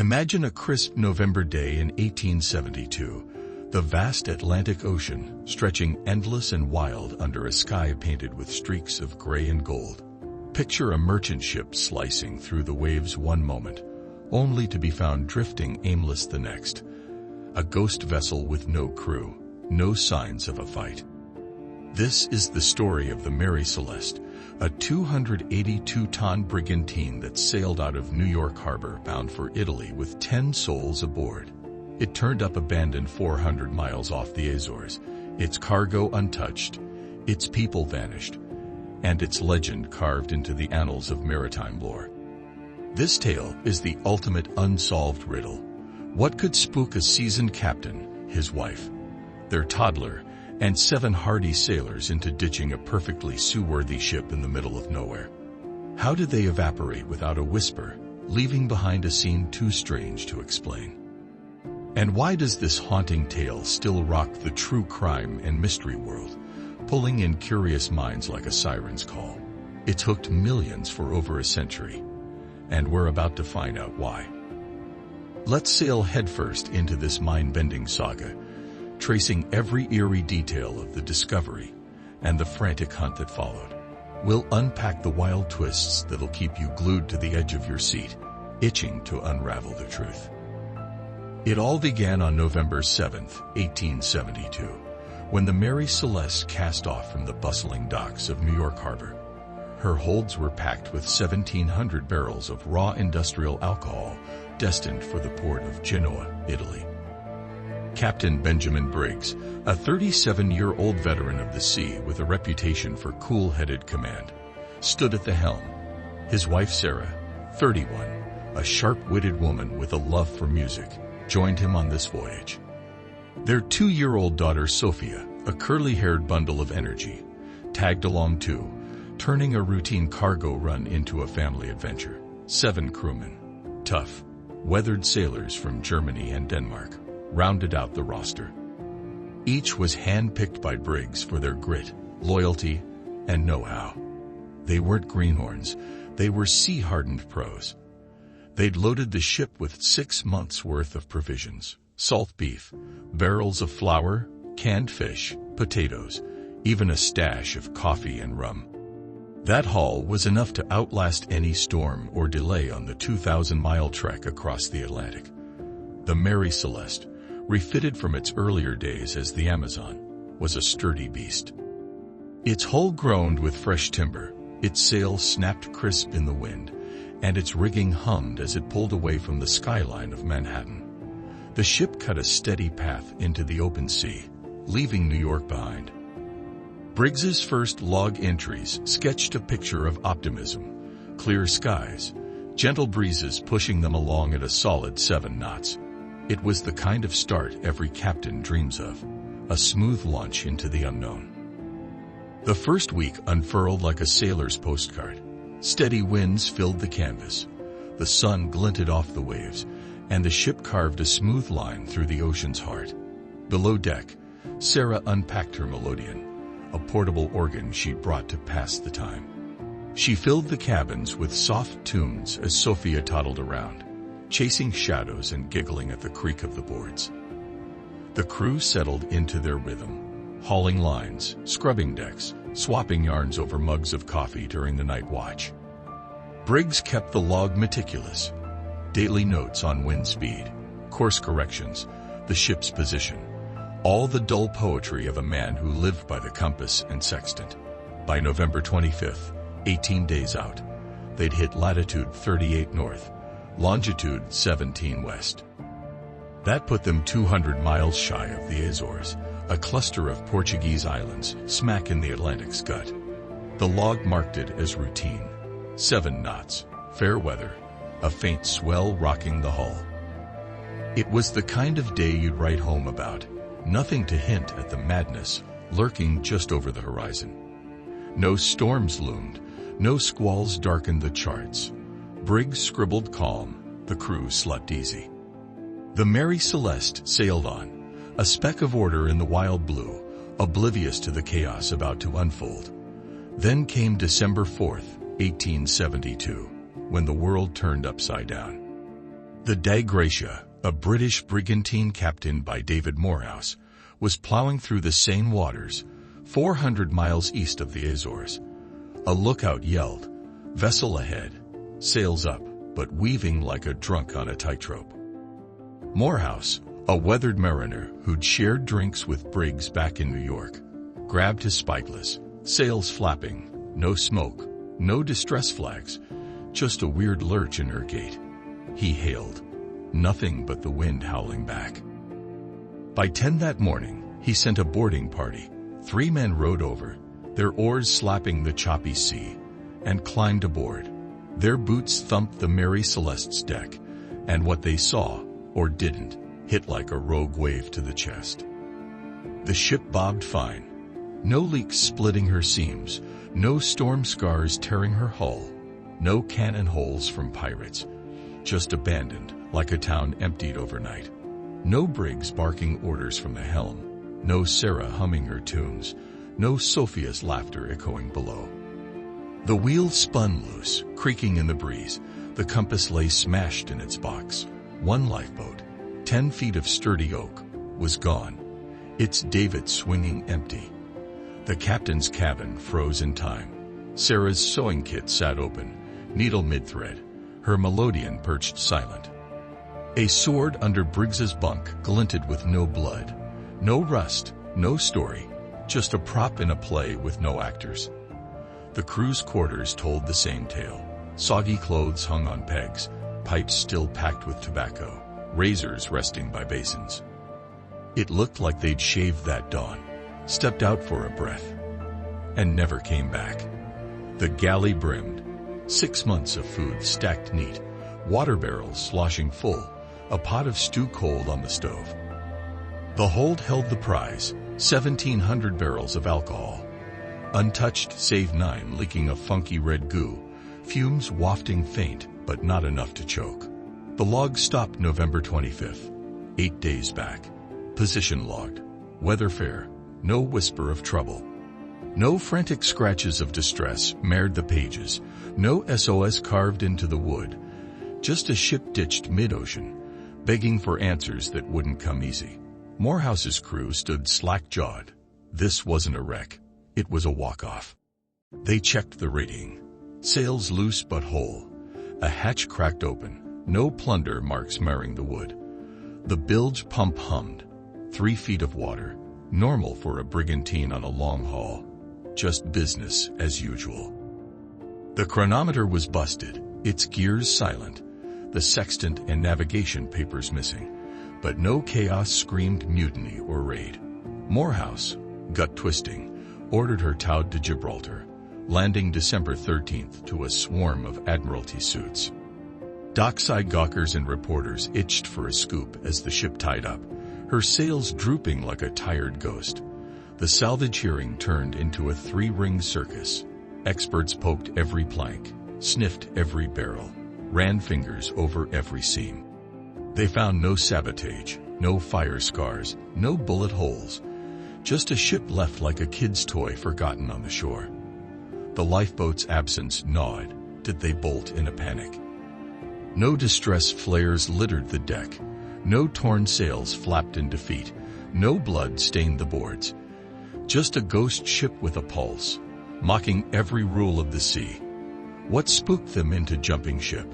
Imagine a crisp November day in 1872, the vast Atlantic Ocean stretching endless and wild under a sky painted with streaks of gray and gold. Picture a merchant ship slicing through the waves one moment, only to be found drifting aimless the next. A ghost vessel with no crew, no signs of a fight. This is the story of the Mary Celeste, a 282-ton brigantine that sailed out of New York Harbor bound for Italy with 10 souls aboard. It turned up abandoned 400 miles off the Azores, its cargo untouched, its people vanished, and its legend carved into the annals of maritime lore. This tale is the ultimate unsolved riddle. What could spook a seasoned captain, his wife, their toddler, and 7 hardy sailors into ditching a perfectly seaworthy ship in the middle of nowhere? How did they evaporate without a whisper, leaving behind a scene too strange to explain? And why does this haunting tale still rock the true crime and mystery world, pulling in curious minds like a siren's call? It's hooked millions for over a century, and we're about to find out why. Let's sail headfirst into this mind-bending saga, tracing every eerie detail of the discovery and the frantic hunt that followed. We'll unpack the wild twists that'll keep you glued to the edge of your seat, itching to unravel the truth. It all began on November 7, 1872, when the Mary Celeste cast off from the bustling docks of New York Harbor. Her holds were packed with 1,700 barrels of raw industrial alcohol destined for the port of Genoa, Italy. Captain Benjamin Briggs, a 37-year-old veteran of the sea with a reputation for cool-headed command, stood at the helm. His wife Sarah, 31, a sharp-witted woman with a love for music, joined him on this voyage. Their 2-year-old daughter Sophia, a curly-haired bundle of energy, tagged along too, turning a routine cargo run into a family adventure. 7 crewmen, tough, weathered sailors from Germany and Denmark, rounded out the roster. Each was hand-picked by Briggs for their grit, loyalty, and know-how. They weren't greenhorns, they were sea-hardened pros. They'd loaded the ship with 6 months' worth of provisions, salt beef, barrels of flour, canned fish, potatoes, even a stash of coffee and rum. That haul was enough to outlast any storm or delay on the 2,000-mile trek across the Atlantic. The Mary Celeste, refitted from its earlier days as the Amazon, was a sturdy beast. Its hull groaned with fresh timber, its sails snapped crisp in the wind, and its rigging hummed as it pulled away from the skyline of Manhattan. The ship cut a steady path into the open sea, leaving New York behind. Briggs's first log entries sketched a picture of optimism, clear skies, gentle breezes pushing them along at a solid 7 knots. It was the kind of start every captain dreams of, a smooth launch into the unknown. The first week unfurled like a sailor's postcard. Steady winds filled the canvas, the sun glinted off the waves, and the ship carved a smooth line through the ocean's heart. Below deck, Sarah unpacked her melodeon, a portable organ she'd brought to pass the time. She filled the cabins with soft tunes as Sophia toddled around, chasing shadows and giggling at the creak of the boards. The crew settled into their rhythm, hauling lines, scrubbing decks, swapping yarns over mugs of coffee during the night watch. Briggs kept the log meticulous. Daily notes on wind speed, course corrections, the ship's position, all the dull poetry of a man who lived by the compass and sextant. By November 25th, 18 days out, they'd hit latitude 38 north, longitude 17 west. That put them 200 miles shy of the Azores, a cluster of Portuguese islands smack in the Atlantic's gut. The log marked it as routine. 7 knots, fair weather, a faint swell rocking the hull. It was the kind of day you'd write home about, nothing to hint at the madness lurking just over the horizon. No storms loomed, no squalls darkened the charts. Briggs scribbled calm, the crew slept easy. The Mary Celeste sailed on, a speck of order in the wild blue, oblivious to the chaos about to unfold. Then came December 4th, 1872, when the world turned upside down. The Dei Gratia, a British brigantine captained by David Morehouse, was plowing through the Seine waters, 400 miles east of the Azores. A lookout yelled, "Vessel ahead," sails up, but weaving like a drunk on a tightrope. Morehouse, a weathered mariner who'd shared drinks with Briggs back in New York, grabbed his spyglass, sails flapping, no smoke, no distress flags, just a weird lurch in her gait. He hailed, nothing but the wind howling back. By 10 that morning, he sent a boarding party. 3 men rowed over, their oars slapping the choppy sea, and climbed aboard. Their boots thumped the Mary Celeste's deck, and what they saw, or didn't, hit like a rogue wave to the chest. The ship bobbed fine. No leaks splitting her seams, no storm scars tearing her hull, no cannon holes from pirates, just abandoned like a town emptied overnight. No Briggs barking orders from the helm, no Sarah humming her tunes, no Sophia's laughter echoing below. The wheel spun loose, creaking in the breeze. The compass lay smashed in its box. One lifeboat, 10 feet of sturdy oak, was gone, its davit swinging empty. The captain's cabin froze in time. Sarah's sewing kit sat open, needle mid-thread, her melodeon perched silent. A sword under Briggs's bunk glinted with no blood, no rust, no story, just a prop in a play with no actors. The crew's quarters told the same tale. Soggy clothes hung on pegs, pipes still packed with tobacco, razors resting by basins. It looked like they'd shaved that dawn, stepped out for a breath, and never came back. The galley brimmed, 6 months of food stacked neat, water barrels sloshing full, a pot of stew cold on the stove. The hold held the prize, 1,700 barrels of alcohol, untouched save 9 leaking a funky red goo, fumes wafting faint but not enough to choke. The log stopped November 25th, 8 days back. Position logged, weather fair, no whisper of trouble. No frantic scratches of distress marred the pages, no SOS carved into the wood, just a ship ditched mid-ocean, begging for answers that wouldn't come easy. Morehouse's crew stood slack-jawed. This wasn't a wreck, it was a walk-off. They checked the rigging. Sails loose but whole. A hatch cracked open, no plunder marks marring the wood. The bilge pump hummed. 3 feet of water, normal for a brigantine on a long haul. Just business as usual. The chronometer was busted, its gears silent, the sextant and navigation papers missing, but no chaos screamed mutiny or raid. Morehouse, gut-twisting, ordered her towed to Gibraltar, landing December 13th to a swarm of Admiralty suits. Dockside gawkers and reporters itched for a scoop as the ship tied up, her sails drooping like a tired ghost. The salvage hearing turned into a 3-ring circus. Experts poked every plank, sniffed every barrel, ran fingers over every seam. They found no sabotage, no fire scars, no bullet holes, just a ship left like a kid's toy forgotten on the shore. The lifeboat's absence gnawed. Did they bolt in a panic? No distress flares littered the deck. No torn sails flapped in defeat. No blood stained the boards. Just a ghost ship with a pulse, mocking every rule of the sea. What spooked them into jumping ship?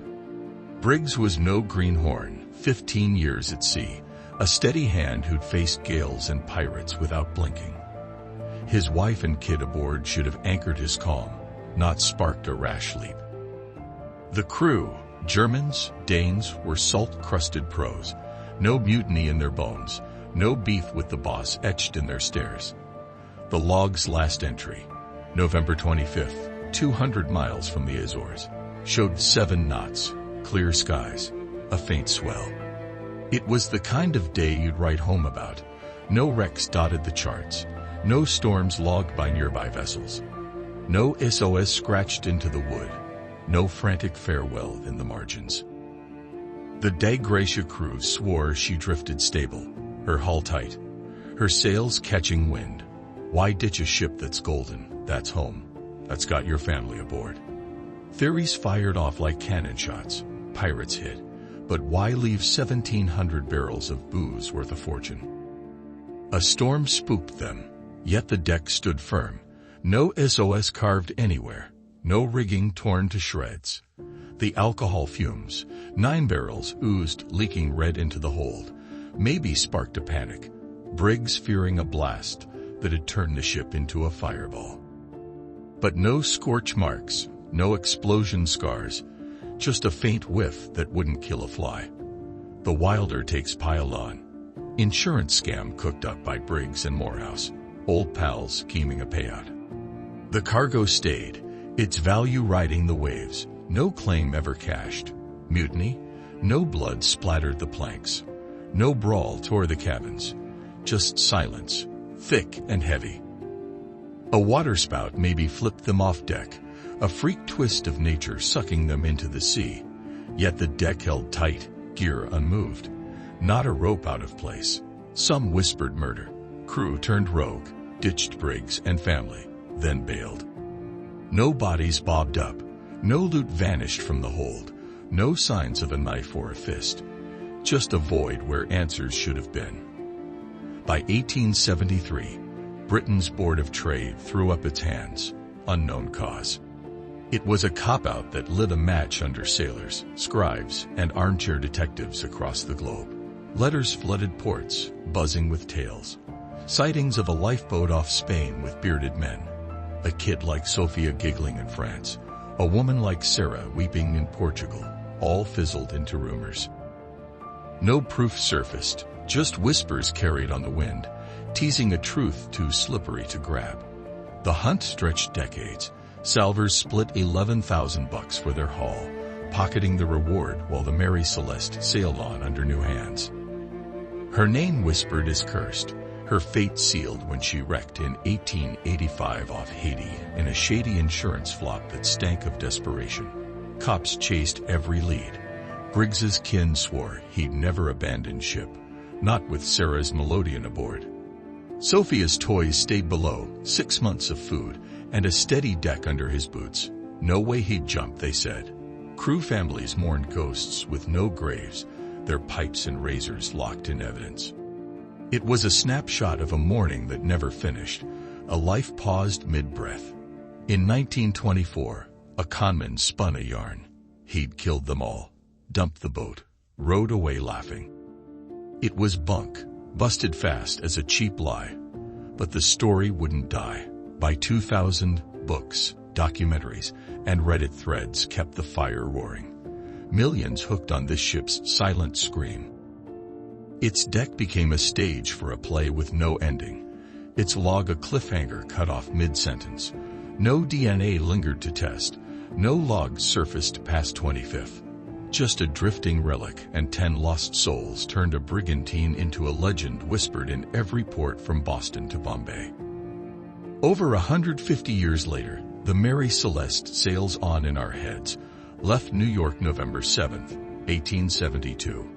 Briggs was no greenhorn, 15 years at sea, a steady hand who'd faced gales and pirates without blinking. His wife and kid aboard should have anchored his calm, not sparked a rash leap. The crew, Germans, Danes, were salt-crusted pros. No mutiny in their bones, no beef with the boss etched in their stares. The log's last entry, November 25th, 200 miles from the Azores, showed 7 knots, clear skies, a faint swell. It was the kind of day you'd write home about. No wrecks dotted the charts, no storms logged by nearby vessels, no SOS scratched into the wood, no frantic farewell in the margins. The Dei Gratia crew swore she drifted stable, her hull tight, her sails catching wind. Why ditch a ship that's golden, that's home, that's got your family aboard? Theories fired off like cannon shots. Pirates hid, But why leave 1,700 barrels of booze worth a fortune? A storm spooked them, yet the deck stood firm. No SOS carved anywhere, no rigging torn to shreds. The alcohol fumes, 9 barrels oozed, leaking red into the hold. Maybe sparked a panic, Briggs fearing a blast that'd turn the ship into a fireball. But no scorch marks, no explosion scars, just a faint whiff that wouldn't kill a fly. The Wilder takes piled on. Insurance scam cooked up by Briggs and Morehouse, old pals scheming a payout. The cargo stayed, its value riding the waves, no claim ever cashed. Mutiny? No blood splattered the planks. No brawl tore the cabins. Just silence, thick and heavy. A waterspout maybe flipped them off deck, a freak twist of nature sucking them into the sea. Yet the deck held tight, gear unmoved. Not a rope out of place. Some whispered murder. Crew turned rogue, ditched Briggs and family, then bailed. No bodies bobbed up. No loot vanished from the hold. No signs of a knife or a fist. Just a void where answers should have been. By 1873, Britain's Board of Trade threw up its hands. Unknown cause. It was a cop-out that lit a match under sailors, scribes, and armchair detectives across the globe. Letters flooded ports, buzzing with tales. Sightings of a lifeboat off Spain with bearded men. A kid like Sophia giggling in France. A woman like Sarah weeping in Portugal. All fizzled into rumors. No proof surfaced, just whispers carried on the wind, teasing a truth too slippery to grab. The hunt stretched decades. Salvers split $11,000 for their haul, pocketing the reward while the Mary Celeste sailed on under new hands. Her name whispered is cursed, her fate sealed when she wrecked in 1885 off Haiti in a shady insurance flop that stank of desperation. Cops chased every lead. Briggs's kin swore he'd never abandon ship, not with Sarah's melodeon aboard. Sophia's toys stayed below, 6 months of food, and a steady deck under his boots. No way he'd jump, they said. Crew families mourned ghosts with no graves, their pipes and razors locked in evidence. It was a snapshot of a morning that never finished, a life paused mid-breath. In 1924, a conman spun a yarn. He'd killed them all, dumped the boat, rowed away laughing. It was bunk, busted fast as a cheap lie. But the story wouldn't die. By 2000, books, documentaries, and Reddit threads kept the fire roaring. Millions hooked on this ship's silent scream. Its deck became a stage for a play with no ending. Its log a cliffhanger cut off mid-sentence. No DNA lingered to test. No logs surfaced past 25th. Just a drifting relic, and 10 lost souls turned a brigantine into a legend whispered in every port from Boston to Bombay. Over 150 years later, the Mary Celeste sails on in our heads, left New York November 7, 1872.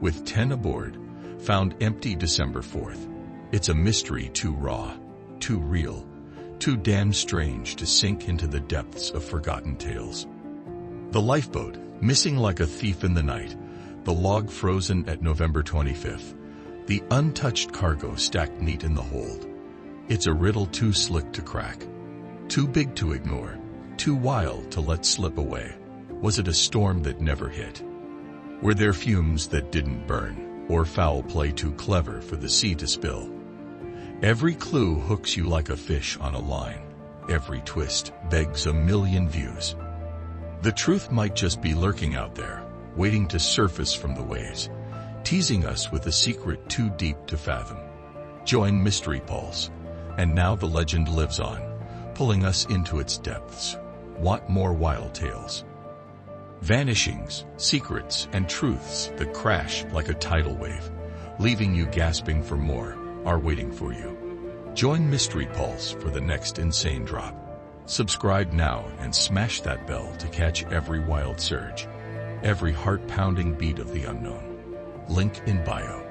With 10 aboard, found empty December 4th. It's a mystery too raw, too real, too damn strange to sink into the depths of forgotten tales. The lifeboat, missing like a thief in the night, the log frozen at November 25th, the untouched cargo stacked neat in the hold. It's a riddle too slick to crack, too big to ignore, too wild to let slip away. Was it a storm that never hit? Were there fumes that didn't burn, or foul play too clever for the sea to spill? Every clue hooks you like a fish on a line. Every twist begs a million views. The truth might just be lurking out there, waiting to surface from the waves, teasing us with a secret too deep to fathom. Join Mystery Pulse, and now the legend lives on, pulling us into its depths. Want more wild tales? Vanishings, secrets, and truths that crash like a tidal wave, leaving you gasping for more, are waiting for you. Join Mystery Pulse for the next insane drop. Subscribe now and smash that bell to catch every wild surge, every heart-pounding beat of the unknown. Link in bio.